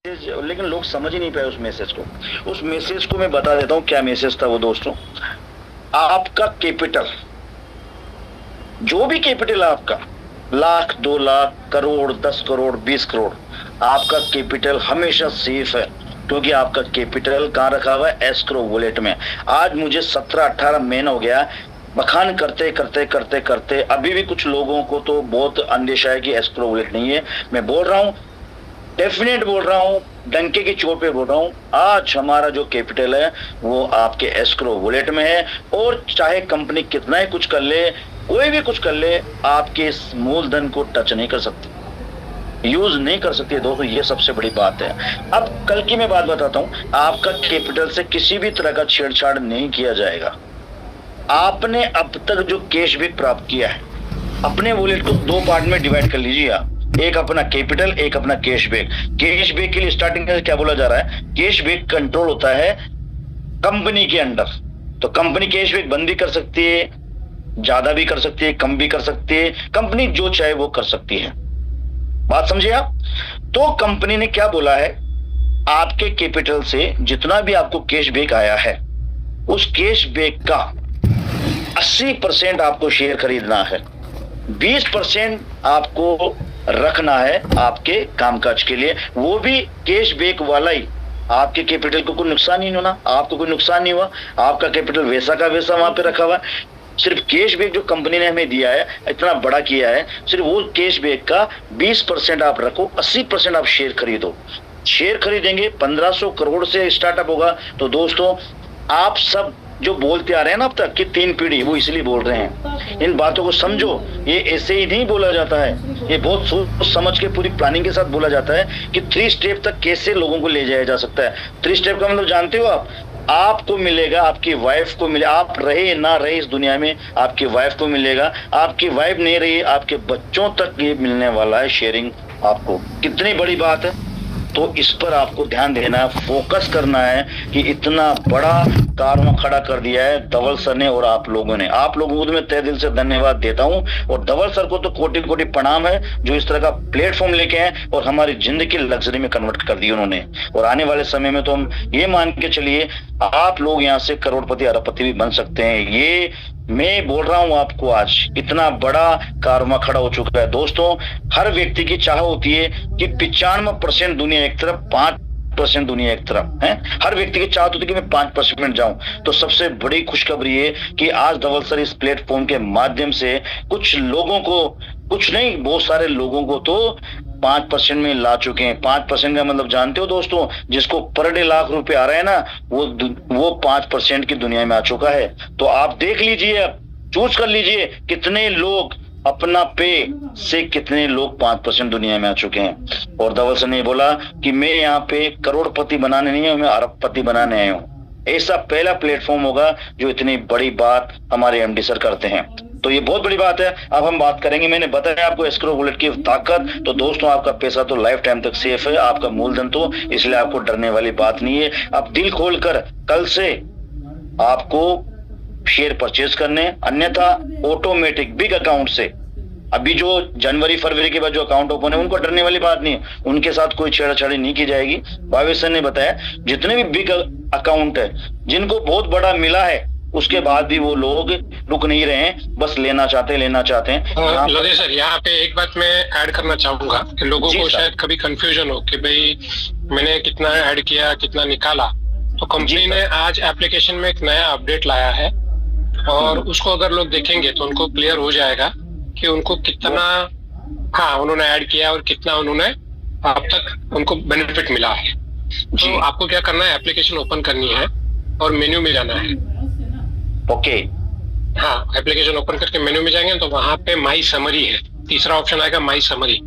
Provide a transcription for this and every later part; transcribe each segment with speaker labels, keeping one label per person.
Speaker 1: लेकिन लोग समझ ही नहीं पाए उस मैसेज को। उस मैसेज को मैं बता देता हूँ क्या मैसेज था वो दोस्तों। आपका कैपिटल, जो भी कैपिटल आपका, लाख, 2 लाख, करोड़, 10 करोड़, 20 करोड़, आपका कैपिटल हमेशा सेफ है, क्योंकि आपका कैपिटल कहाँ रखा हुआ है? एस्क्रो वॉलेट में। आज मुझे 17-18 महीना हो गया बखान करते करते करते करते, अभी भी कुछ लोगों को तो बहुत अंदेशा है कि एस्क्रो वॉलेट नहीं है। मैं बोल रहा हूँ, डेफिनेट बोल रहा हूँ, डंके की चोट पे बोल रहा हूँ, आज हमारा जो कैपिटल है वो आपके एस्क्रो वॉलेट में है। और चाहे कंपनी कितना ही कुछ कर ले, कोई भी कुछ कर ले, आपके इस मूलधन को टच नहीं कर सकती, यूज नहीं कर सकती है दोस्तों। ये सबसे बड़ी बात है। अब कल की मैं बात बताता हूँ, आपका कैपिटल से किसी भी तरह का छेड़छाड़ नहीं किया जाएगा। आपने अब तक जो कैश बैक प्राप्त किया है, अपने वॉलेट को 2 पार्ट में डिवाइड कर लीजिए आप, एक अपना कैपिटल, एक अपना कैश बैक। कैश बैक के लिए स्टार्टिंग में क्या बोला जा रहा है? कैश बैक कंट्रोल होता है कंपनी के अंडर, तो कंपनी कैश बैक बंद भी कर सकती है, ज्यादा भी कर सकती है, कम भी कर सकती है, कंपनी जो चाहे वो कर सकती है। बात समझे आप? तो कंपनी ने क्या बोला है, आपके कैपिटल से जितना भी आपको कैश बैक आया है, उस कैश बैक का 80% आपको शेयर खरीदना है, 20% आपको रखना है आपके कामकाज के लिए, वो भी कैश बैक वाला ही। आपके कैपिटल को कोई नुकसान नहीं होना, आपको कोई नुकसान नहीं हुआ, आपका कैपिटल वैसा का वैसा वहां पे रखा हुआ है। सिर्फ कैश बैक जो कंपनी ने हमें दिया है, इतना बड़ा किया है, सिर्फ वो कैश बैक का 20% आप रखो, 80% आप शेयर खरीदो। शेयर खरीदेंगे, 1500 करोड़ से स्टार्टअप होगा। तो दोस्तों, आप सब जो बोलते आ रहे हैं ना अब तक कि 3 पीढ़ी, वो इसलिए बोल रहे हैं। इन बातों को समझो, ये ऐसे ही नहीं बोला जाता है, ये बहुत सोच समझ के पूरी प्लानिंग के साथ बोला जाता है कि 3 स्टेप तक कैसे लोगों को ले जाया जा सकता है। 3 स्टेप का मतलब जानते हो आप? आपको मिलेगा, आपकी वाइफ को मिले, आप रहे ना रहे इस दुनिया में, आपकी वाइफ को मिलेगा, आपकी वाइफ नहीं रही, आपके बच्चों तक ये मिलने वाला है शेयरिंग आपको। कितनी बड़ी बात है। तो इस पर आपको ध्यान देना है, फोकस करना है कि इतना बड़ा कारवा खड़ा कर दिया है धवल सर ने और आप लोगों ने। आप लोगों को तो मैं तहे दिल से धन्यवाद देता हूं, और धवल सर को तो कोटि कोटि प्रणाम है, जो इस तरह का प्लेटफॉर्म लेके आए और हमारी जिंदगी लग्जरी में कन्वर्ट कर दी उन्होंने। और आने वाले समय में तो हम ये मान के चलिए, आप लोग यहाँ से करोड़पति अरबपति भी बन सकते हैं। ये मैं बोल रहा हूं आपको, आज इतना बड़ा कारवा खड़ा हो चुका है दोस्तों। हर व्यक्ति की चाह होती है कि 95% दुनिया एक तरफ, 5% दुनिया एक तरफ है। हर व्यक्ति की चाहत होती है कि मैं 5% जाऊं। तो सबसे बड़ी खुशखबरी है कि आज धवल सर इस प्लेटफॉर्म के माध्यम से कुछ लोगों को, कुछ नहीं बहुत सारे लोगों को तो 5% में ला चुके हैं। 5% का मतलब जानते हो दोस्तों, जिसको पर डे लाख रुपए आ रहे हैं ना, वो 5% की दुनिया में आ चुका है। तो आप देख लीजिए, अब चूज कर लीजिए कितने लोग अपना पे से, कितने लोग 5% दुनिया में आ चुके हैं। और धवल सर ने बोला कि मैं यहाँ पे करोड़पति बनाने नहीं है, मैं अरबपति बनाने आया हूँ। ऐसा पहला प्लेटफॉर्म होगा जो इतनी बड़ी बात हमारे एमडी सर करते हैं। तो ये बहुत बड़ी बात है। अब हम बात करेंगे, मैंने बताया आपको एस्क्रो वॉलेट की ताकत। तो दोस्तों, आपका पैसा तो लाइफ टाइम तक सेफ है, आपका मूलधन तो, इसलिए आपको डरने वाली बात नहीं है। अब दिल खोलकर कल से आपको शेयर परचेज करने, अन्यथा ऑटोमेटिक बिग अकाउंट से, अभी जो जनवरी फरवरी के बाद जो अकाउंट ओपन है, उनको डरने वाली बात नहीं है, उनके साथ कोई छेड़छाड़ी नहीं की जाएगी। भावेश सर ने बताया जितने भी बिग अकाउंट है, जिनको बहुत बड़ा मिला है, उसके बाद भी वो लोग रुक नहीं रहे हैं, बस लेना चाहते हैं।
Speaker 2: लोधी सर, यहाँ पे एक बात मैं ऐड करना चाहूंगा कि लोगों को शायद कभी कंफ्यूजन हो कि भाई मैंने कितना ऐड किया, कितना निकाला। तो कंपनी ने आज एप्लीकेशन में एक नया अपडेट लाया है, और उसको अगर लोग देखेंगे तो उनको क्लियर हो जाएगा कि उनको कितना, हाँ, उन्होंने ऐड किया और कितना उन्होंने अब तक उनको बेनिफिट मिला है। तो आपको क्या करना है, एप्लीकेशन ओपन करनी है और मेन्यू में जाना है।
Speaker 1: ओके,
Speaker 2: हाँ, एप्लीकेशन ओपन करके मेन्यू में जाएंगे तो वहां पे माई समरी है, तीसरा ऑप्शन आएगा माई समरी।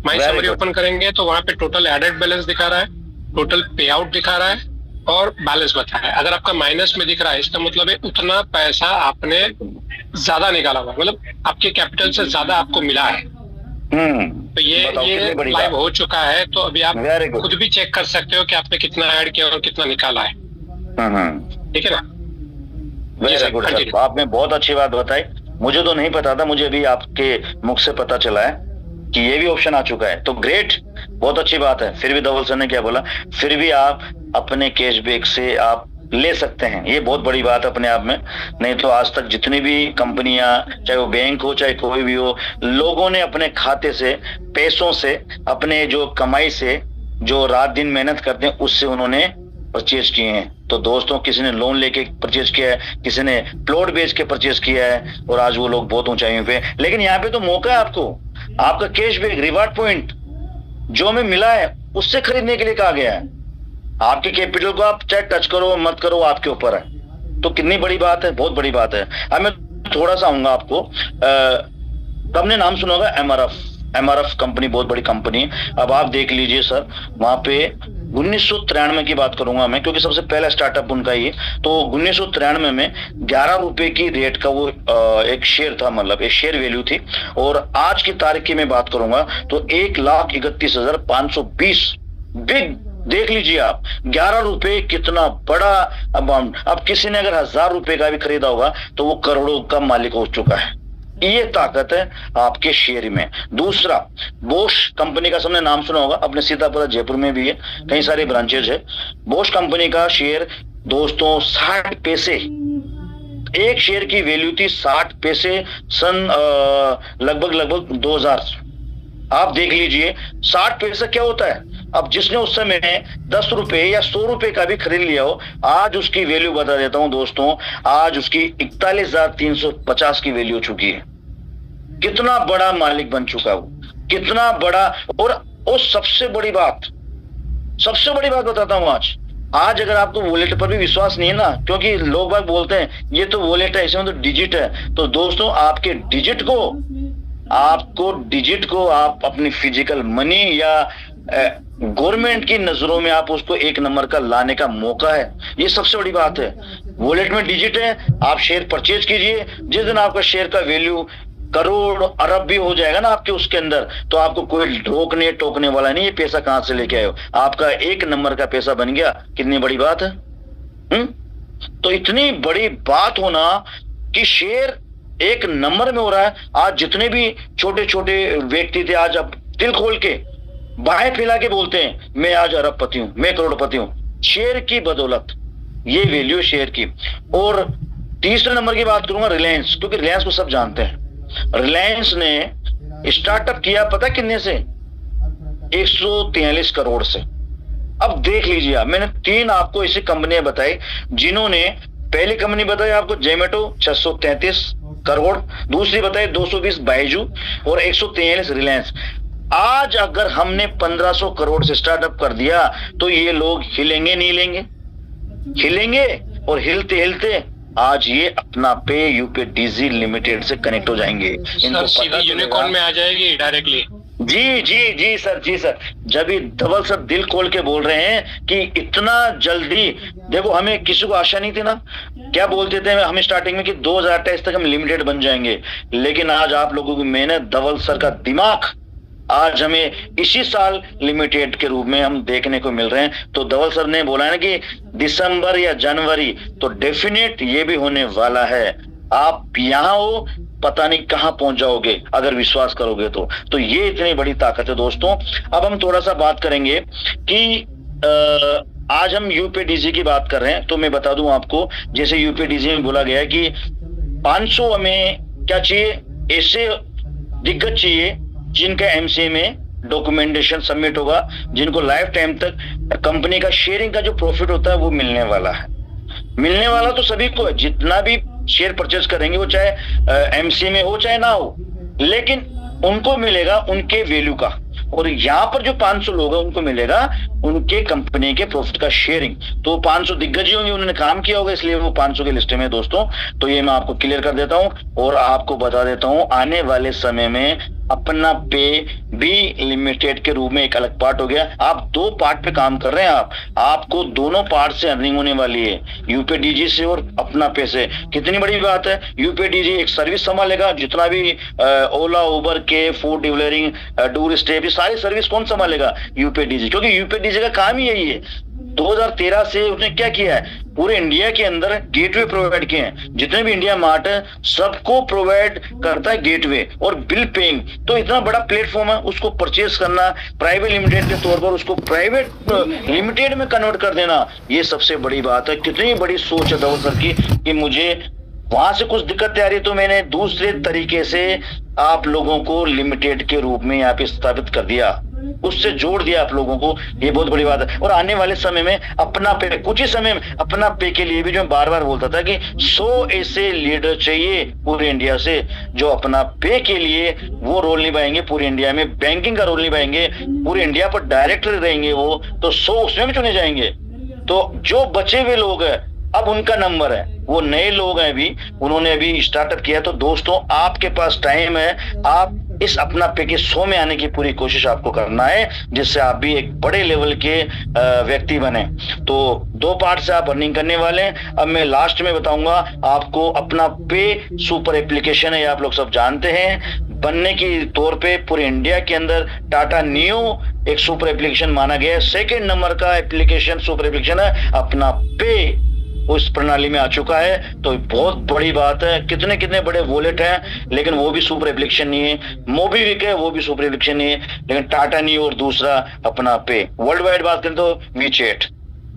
Speaker 2: माई समरी ओपन करेंगे तो वहां पे टोटल एडेड बैलेंस दिखा रहा है, टोटल पे आउट दिखा रहा है, और बैलेंस बता रहा है। अगर आपका माइनस में दिख रहा है, इसका मतलब है उतना पैसा आपने ज्यादा निकाला हुआ, मतलब आपके कैपिटल से ज्यादा आपको मिला है। तो ये लाइव हो चुका है। तो अभी आप खुद भी चेक कर सकते हो कि आपने कितना ऐड किया और कितना निकाला है। ठीक है ना?
Speaker 1: वेरी गुड सर, आपने बहुत अच्छी बात बताई। मुझे तो नहीं पता था, मुझे अभी आपके मुख से पता चला है कि ये भी ऑप्शन आ चुका है। तो ग्रेट, बहुत अच्छी बात है। फिर भी धवल सर ने क्या बोला, फिर भी आप अपने कैशबैक से आप ले सकते हैं, ये बहुत बड़ी बात है अपने आप में। नहीं तो आज तक जितनी भी कंपनियां, चाहे वो बैंक हो चाहे कोई भी हो, लोगों ने अपने खाते से, पैसों से, अपने जो कमाई से, जो रात दिन मेहनत करते हैं उससे उन्होंने परचेज किए हैं। तो दोस्तों, किसी ने लोन लेके परचेज किया है, किसी ने प्लॉट बेच के परचेज किया है, और आज वो लोग बहुत ऊंचाइयों पे। लेकिन यहाँ पे तो मौका है आपको, आपका कैशबैक रिवार्ड पॉइंट जो हमें मिला है उससे खरीदने के लिए कहा गया है। आपके कैपिटल को आप चाहे टच करो मत करो, आपके ऊपर है। तो कितनी बड़ी बात है, बहुत बड़ी बात है। अब मैं थोड़ा सा आऊंगा आपको, तुमने नाम सुना होगा एमआरएफ कंपनी, बहुत बड़ी कंपनी है। अब आप देख लीजिए सर, वहां पे 1993 की बात करूंगा मैं, क्योंकि सबसे पहला स्टार्टअप उनका ही। तो 1993 में 11 रुपए की रेट का वो एक शेयर था, मतलब एक शेयर वैल्यू थी। और आज की तारीख की मैं बात करूंगा तो 1,31,520 बिग, देख लीजिए आप, 11 रुपए कितना बड़ा अमाउंट। अब किसी ने अगर 1,000 रुपए का भी खरीदा होगा तो वो करोड़ों का मालिक हो चुका है। ये ताकत है आपके शेयर में। दूसरा, बोश कंपनी का सबने नाम सुना होगा, अपने सीतापुर जयपुर में भी है, कई सारे ब्रांचेज है। बोश कंपनी का शेयर दोस्तों 60 पैसे, एक शेयर की वैल्यू थी 60 पैसे सन लगभग 2000। आप देख लीजिए 60 पैसा क्या होता है। अब जिसने उस समय 10 रुपए या 100 रुपए का भी खरीद लिया हो, आज उसकी वैल्यू बता देता हूं दोस्तों, आज उसकी 41,350 की वैल्यू हो चुकी है। कितना बड़ा मालिक बन चुका है वो, कितना बड़ा। और सबसे बड़ी बात बताता हूं आज अगर आपको वॉलेट पर भी विश्वास नहीं है ना, क्योंकि लोग बाग बोलते हैं ये तो वॉलेट है, इसमें तो डिजिट है। तो दोस्तों, आपके डिजिट को आप अपनी फिजिकल मनी या गवर्नमेंट की नजरों में आप उसको एक नंबर का लाने का मौका है। ये सबसे बड़ी बात है। वॉलेट में डिजिट है, आप शेयर परचेज कीजिए। जिस दिन आपका शेयर का वैल्यू करोड़ अरब भी हो जाएगा ना आपके उसके अंदर, तो आपको कोई रोकने टोकने वाला नहीं। ये पैसा कहां से लेके आए हो, आपका एक नंबर का पैसा बन गया। कितनी बड़ी बात है। तो इतनी बड़ी बात होना कि शेयर एक नंबर में हो रहा है। आज जितने भी छोटे छोटे व्यक्ति थे, आज अब दिल खोल के बाहें फैला के बोलते हैं मैं आज अरबपति हूं, मैं करोड़पति हूं, शेयर की बदौलत। ये वैल्यू शेयर की। और तीसरे नंबर की बात करूंगा रिलायंस, क्योंकि रिलायंस को सब जानते हैं। रिलायंस ने स्टार्टअप किया पता कितने से, 143 करोड़ से। अब देख लीजिए आप, मैंने 3 आपको ऐसी कंपनियां बताई जिन्होंने, पहली कंपनी बताई आपको जोमेटो 633 करोड़, दूसरी बताई 220 बायजू, और 143 रिलायंस। आज अगर हमने 1500 करोड़ से स्टार्टअप कर दिया तो ये लोग हिलेंगे नहीं हिलेंगे, हिलेंगे। और हिलते हिलते आज ये अपना पे यूपीडीजी लिमिटेड से कनेक्ट हो जाएंगे।
Speaker 2: इनको सीधी यूनिकॉर्न में आ जाएगी डायरेक्टली।
Speaker 1: जी सर, जब भी धवल सर दिल खोल के बोल रहे हैं कि इतना जल्दी, देखो हमें किसी को आशा नहीं थी ना, क्या बोलते थे हमें स्टार्टिंग में कि 2028 तक हम लिमिटेड बन जाएंगे। लेकिन आज आप लोगों की मेहनत, धवल सर का दिमाग, आज हमें इसी साल लिमिटेड के रूप में हम देखने को मिल रहे हैं। तो धवल सर ने बोला है ना कि दिसंबर या जनवरी तो डेफिनेट ये भी होने वाला है। आप यहाँ हो, पता नहीं कहां पहुंच जाओगे अगर विश्वास करोगे तो ये इतनी बड़ी ताकत है दोस्तों। अब हम थोड़ा सा बात करेंगे कि आज हम यूपीडीजी की बात कर रहे हैं। तो मैं बता दूं आपको, जैसे यूपीडीजी में बोला गया है कि 500 हमें क्या चाहिए, ऐसे दिग्गज चाहिए जिनका एमसीए में डॉक्यूमेंटेशन सबमिट होगा, जिनको लाइफ टाइम तक कंपनी का शेयरिंग का जो प्रॉफिट होता है वो मिलने वाला है। मिलने वाला तो सभी को है, जितना भी शेयर परचेज करेंगे वो चाहे एमसीए में हो चाहे ना हो, लेकिन उनको मिलेगा उनके वैल्यू का। और यहाँ पर जो 500 लोग हैं उनको मिलेगा उनके कंपनी के प्रॉफिट का शेयरिंग। तो 500 दिग्गज होंगे, उन्होंने काम किया होगा, इसलिए वो 500 के लिस्ट में है दोस्तों। तो ये मैं आपको क्लियर कर देता हूं और आपको बता देता हूं, आने वाले समय में अपना पे भी लिमिटेड के रूप में एक अलग पार्ट हो गया। आप 2 पार्ट पे काम कर रहे हैं, आपको दोनों पार्ट से अर्निंग होने वाली है, यूपीडीजी से और अपना पे से। कितनी बड़ी बात है। यूपीडीजी एक सर्विस संभालेगा, जितना भी ओला उबर के फूड डिलीवरिंग, टूर स्टे, सारी सर्विस कौन संभालेगा, यूपीडीजी, क्योंकि यूपीडीजी का काम ही यही है। 2013 से उसने क्या किया है, पूरे इंडिया के अंदर गेटवे प्रोवाइड किए हैं। जितने भी इंडिया मार्ट है सबको प्रोवाइड करता है गेटवे और बिल पेइंग। तो इतना बड़ा प्लेटफॉर्म है, उसको परचेज करना, प्राइवेट लिमिटेड के तौर पर उसको प्राइवेट लिमिटेड में कन्वर्ट कर देना, ये सबसे बड़ी बात है। कितनी बड़ी सोच है धवल सर की कि मुझे वहां से कुछ दिक्कत आ रही तो मैंने दूसरे तरीके से आप लोगों को लिमिटेड के रूप में यहाँ पे स्थापित कर दिया, उससे जोड़ दिया आप लोगों को। ये बहुत बड़ी बात है। और आने वाले समय में अपना पे, कुछ ही समय में अपना पे के लिए भी, जो मैं बार बार बोलता था कि 100 ऐसे लीडर चाहिए पूरे इंडिया से जो अपना पे के लिए वो रोल निभाएंगे, पूरे इंडिया में बैंकिंग का रोल निभाएंगे, पूरे इंडिया पर डायरेक्टर रहेंगे वो, तो 100 उसमें भी चुने जाएंगे। तो जो बचे हुए लोग हैं अब उनका नंबर है, वो नए लोग हैं, अभी उन्होंने अभी स्टार्टअप किया। तो दोस्तों आपके पास टाइम है, आप इस अपना पे के 100 में आने की पूरी कोशिश आपको करना है, जिससे आप भी एक बड़े लेवल के व्यक्ति बने। तो 2 पार्ट से आप अर्निंग करने वाले हैं। अब मैं लास्ट में बताऊंगा आपको, अपना पे सुपर एप्लीकेशन है, आप लोग सब जानते हैं। बनने के तौर पे पूरे इंडिया के अंदर टाटा नियो एक सुपर एप्लीकेशन माना गया है। सेकेंड नंबर का एप्लीकेशन, सुपर एप्लीकेशन है अपना पे, उस प्रणाली में आ चुका है। तो बहुत बड़ी बात है। कितने कितने बड़े वॉलेट हैं लेकिन वो भी सुपर एप्लीकेशन नहीं है। मोबीविक है वो भी सुपर एप्लीकेशन नहीं है, लेकिन टाटा नहीं और दूसरा अपना पे। वर्ल्ड वाइड बात करें तो वीचैट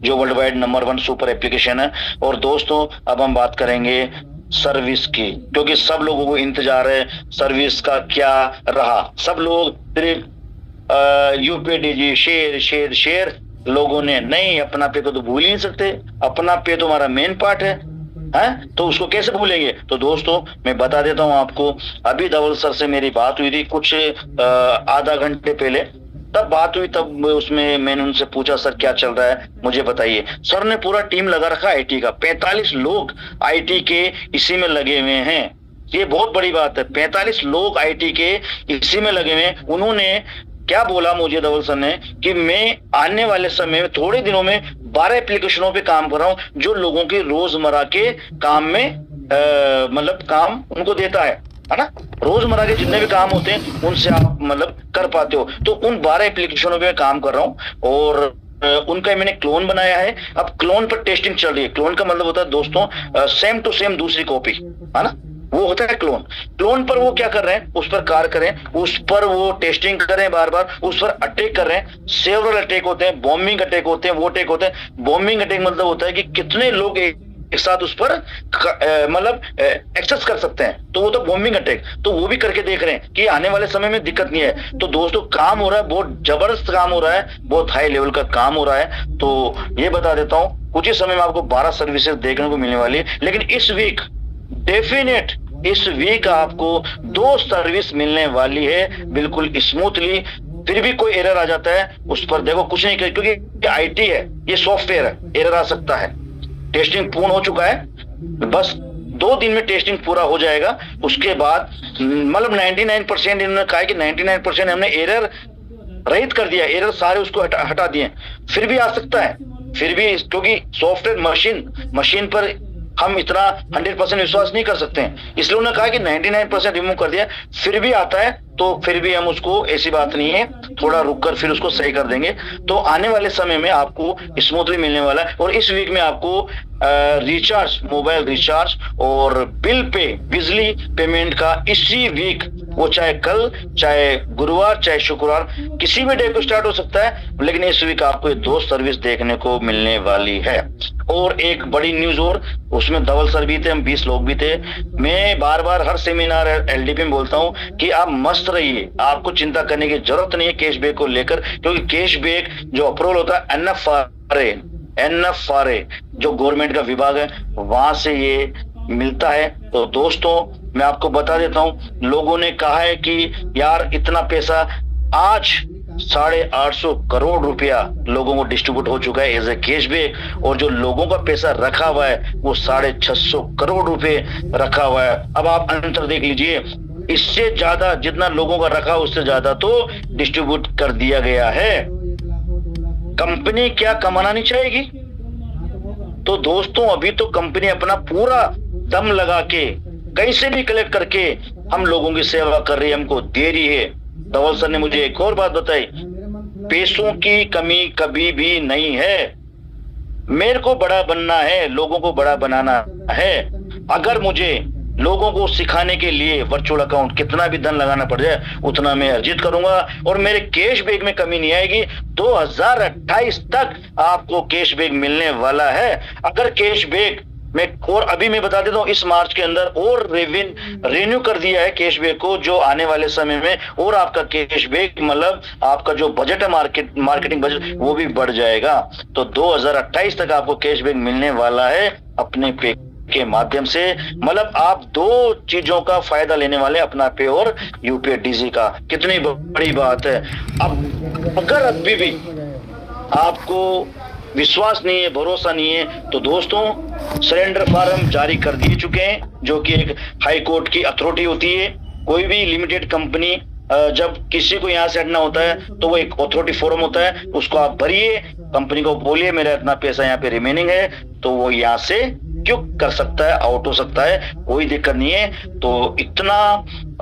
Speaker 1: जो world wide number 1 super application है। और दोस्तों अब हम बात करेंगे सर्विस की, क्योंकि सब लोगों को इंतजार है सर्विस का क्या रहा। सब लोग सिर्फ यूपीआई दीजिए, शेयर शेयर शेयर, लोगों ने नहीं, अपना पे को तो भूल ही नहीं सकते। अपना पे तो हमारा मेन पार्ट है, तो उसको कैसे भूलेंगे। तो दोस्तों मैं बता देता हूं आपको, अभी धवल सर से मेरी बात हुई थी कुछ आधा घंटे पहले, तब बात हुई, तब उसमें मैंने उनसे पूछा सर क्या चल रहा है मुझे बताइए। सर ने पूरा टीम लगा रखा आईटी का, 45 लोग आईटी के इसी में लगे हुए हैं। ये बहुत बड़ी बात है, 45 लोग आईटी के इसी में लगे हुए हैं। उन्होंने क्या बोला मुझे धवल सर ने कि मैं आने वाले समय में थोड़े दिनों में 12 एप्लीकेशनों पे काम कर रहा हूं जो लोगों के रोजमर्रा के काम में मतलब काम उनको देता है ना। रोजमर्रा के जितने भी काम होते हैं उनसे आप मतलब कर पाते हो। तो उन 12 एप्लीकेशनों पे काम कर रहा हूं और उनका मैंने क्लोन बनाया है। अब क्लोन पर टेस्टिंग चल रही है। क्लोन का मतलब होता है दोस्तों सेम टू सेम दूसरी कॉपी, है ना, वो होता है क्लोन। क्लोन पर वो क्या कर रहे हैं, उस पर कार्य करें, उस पर वो टेस्टिंग कर रहे हैं, बार बार उस पर अटैक कर रहे हैं। सेवरल अटैक होते हैं, बॉम्बिंग अटैक होते हैं, वो अटैक होते हैं। बॉम्बिंग अटैक मतलब होता है कि कितने लोग एक साथ उस पर मतलब एक्सेस कर सकते हैं, तो वो तो बॉम्बिंग अटैक, तो वो भी करके देख रहे हैं कि आने वाले समय में दिक्कत नहीं है। तो दोस्तों काम हो रहा है, बहुत जबरदस्त काम हो रहा है, बहुत हाई लेवल का काम हो रहा है। तो ये बता देता हूं कुछ ही समय में आपको 12 सर्विसेज देखने को मिलने वाली है। लेकिन इस वीक डेफिनेट, इस वीक आपको 2 सर्विस मिलने वाली है बिल्कुल स्मूथली। फिर भी कोई एरर आ जाता है उस पर देखो कुछ नहीं कर, क्योंकि आईटी है, ये सॉफ्टवेयर है, एरर आ सकता है। टेस्टिंग पूर्ण हो चुका है, बस 2 दिन में टेस्टिंग पूरा हो जाएगा। उसके बाद मतलब 99% इन्होंने कहा कि 99% हमने एरर रहित कर दिया, एरर सारे उसको हटा दिए। फिर भी आ सकता है, फिर भी, क्योंकि सॉफ्टवेयर मशीन पर हम इतना 100% विश्वास नहीं कर सकते हैं, इसलिए उन्होंने कहा कि 99% रिमूव कर दिया। फिर भी आता है तो फिर भी हम उसको, ऐसी बात नहीं है, थोड़ा रुक कर फिर उसको सही कर देंगे। तो आने वाले समय में आपको स्मूथली मिलने वाला है। और इस वीक में आपको रिचार्ज, मोबाइल रिचार्ज और बिल पे, बिजली पेमेंट का इसी वीक, वो चाहे कल, चाहे गुरुवार, चाहे शुक्रवार, किसी भी डे को स्टार्ट हो सकता है, लेकिन इस वीक आपको ये 2 सर्विस देखने को मिलने वाली है। और एक बड़ी न्यूज और, उसमें धवल सर भी थे, हम 20 लोग भी थे। मैं बार बार हर सेमिनार एलडीपी में बोलता हूं कि आप मस्त रहिए, आपको चिंता करने की जरूरत नहीं है कैशबैक को लेकर, क्योंकि कैशबैक जो अप्रूवल होता है एनएफआरए जो गवर्नमेंट का विभाग है, वहां से ये मिलता है। तो दोस्तों मैं आपको बता देता हूं, लोगों ने कहा है कि यार इतना पैसा, आज 850 करोड़ रुपया लोगों को डिस्ट्रीब्यूट हो चुका है एज ए कैशबैक, और जो लोगों का पैसा रखा हुआ है वो 650 करोड़ रुपए रखा हुआ है। अब आप अंतर देख लीजिए, इससे ज्यादा जितना लोगों का रखा उससे ज्यादा तो डिस्ट्रीब्यूट कर दिया गया है। कंपनी क्या कमाना नहीं चाहेगी? तो दोस्तों अभी तो कंपनी अपना पूरा दम लगा के कहीं से भी कलेक्ट करके हम लोगों की सेवा कर रही है, हमको दे रही है। धवल सर ने मुझे एक और बात बताई, पैसों की कमी कभी भी नहीं है। मेरे को बड़ा बनना है, लोगों को बड़ा बनाना है। अगर मुझे लोगों को सिखाने के लिए वर्चुअल अकाउंट कितना भी धन लगाना पड़ जाए उतना मैं अर्जित करूंगा और मेरे कैशबैक में कमी नहीं आएगी। 2028 तक आपको कैशबैक मिलने वाला है। अगर कैशबैक में, और अभी मैं बता देता हूं, इस मार्च के अंदर और रिन्यू कर दिया है कैशबैक को, जो आने वाले समय में और आपका कैशबैक मतलब आपका जो बजट है मार्केटिंग बजट वो भी बढ़ जाएगा। तो 2028 तक आपको कैशबैक मिलने वाला है अपने पे के माध्यम से। मतलब आप दो चीजों का फायदा लेने वाले, अपना पे और यूपीआई डीजी का। कितनी बड़ी बात है। अब अगर अभी भी आपको विश्वास नहीं है, भरोसा नहीं है, तो दोस्तों सरेंडर फॉर्म जारी कर दिए चुके हैं, जो कि एक हाई कोर्ट की अथॉरिटी होती है। कोई भी लिमिटेड कंपनी जब किसी को यहाँ से हटना होता है तो वो एक अथॉरिटी फॉर्म होता है, उसको आप भरिए, कंपनी को बोलिए मेरा इतना पैसा यहाँ पे रिमेनिंग है, तो वो यहाँ से क्यों कर सकता है, आउट हो सकता है, कोई दिक्कत नहीं है। तो इतना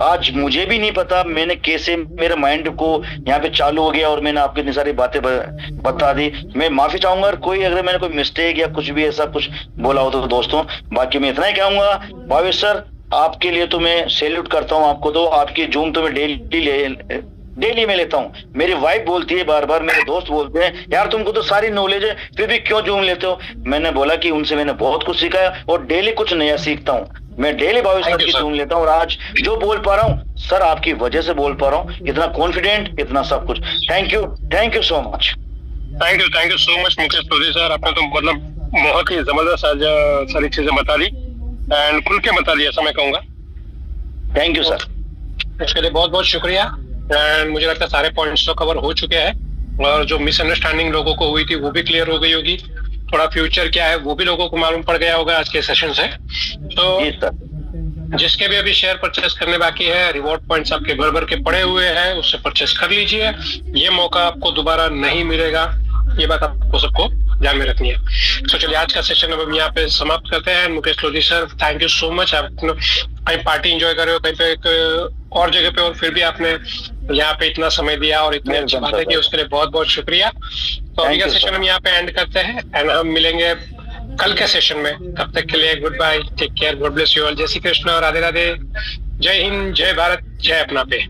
Speaker 1: आज मुझे भी नहीं पता मैंने कैसे मेरे माइंड को यहाँ पे चालू हो गया और मैंने आपको इतनी सारी बातें बता दी। मैं माफी चाहूंगा अगर मैंने कोई मिस्टेक या कुछ भी ऐसा कुछ बोला हो तो दोस्तों। बाकी मैं इतना ही कहूंगा, भावेश सर आपके लिए तो मैं सैल्यूट करता हूँ आपको। तो आपकी जूम तो मैं डेली में लेता हूँ। मेरी वाइफ बोलती है बार बार, मेरे दोस्त बोलते हैं यार तुमको तो सारी नॉलेज है फिर भी क्यों जूम लेते हो। मैंने बोला कि उनसे मैंने बहुत कुछ सीखा है और डेली कुछ नया सीखता हूँ। मैं डेली भावेश सर की जूम लेता हूँ और आज जो बोल पा रहा हूँ सर आपकी वजह से बोल पा रहा हूँ, इतना कॉन्फिडेंट, इतना सब कुछ। Thank you so much.
Speaker 2: Thank you so much Mukesh Chaudhary sir. आपने तो मतलब बहुत ही जबरदस्त आज सारी चीजें बता दी एंड खुल के बता दी, ऐसा मैं कहूंगा।
Speaker 1: थैंक यू सर,
Speaker 2: इसके लिए बहुत बहुत शुक्रिया। एंड मुझे लगता है सारे पॉइंट्स तो कवर हो चुके हैं और जो मिसअंडरस्टैंडिंग लोगों को हुई थी वो भी क्लियर हो गई होगी। थोड़ा फ्यूचर क्या है वो भी लोगों को मालूम पड़ गया होगा आज के सेशन से। तो जिसके भी अभी शेयर परचेस करने बाकी है, रिवॉर्ड पॉइंट्स आपके भर भर के पड़े हुए हैं, उससे परचेस कर लीजिए। ये मौका आपको दोबारा नहीं मिलेगा, ये बात आपको सबको ध्यान में रखनी है। तो चलिए आज का सेशन अब हम यहाँ पे समाप्त करते हैं। Mukesh Chaudhary sir thank you so much. आप कहीं पार्टी एंजॉय कर रहे हो, कहीं पे और जगह पे, और फिर भी आपने यहाँ पे इतना समय दिया और इतनी अच्छी बातें की, उसके लिए बहुत बहुत शुक्रिया। तो अभी का सेशन हम यहाँ पे एंड करते हैं एंड हम मिलेंगे कल के सेशन में। तब तक के लिए goodbye, take care, God bless you all. जय श्री कृष्ण, राधे राधे, जय हिंद, जय भारत, जय अपना पे।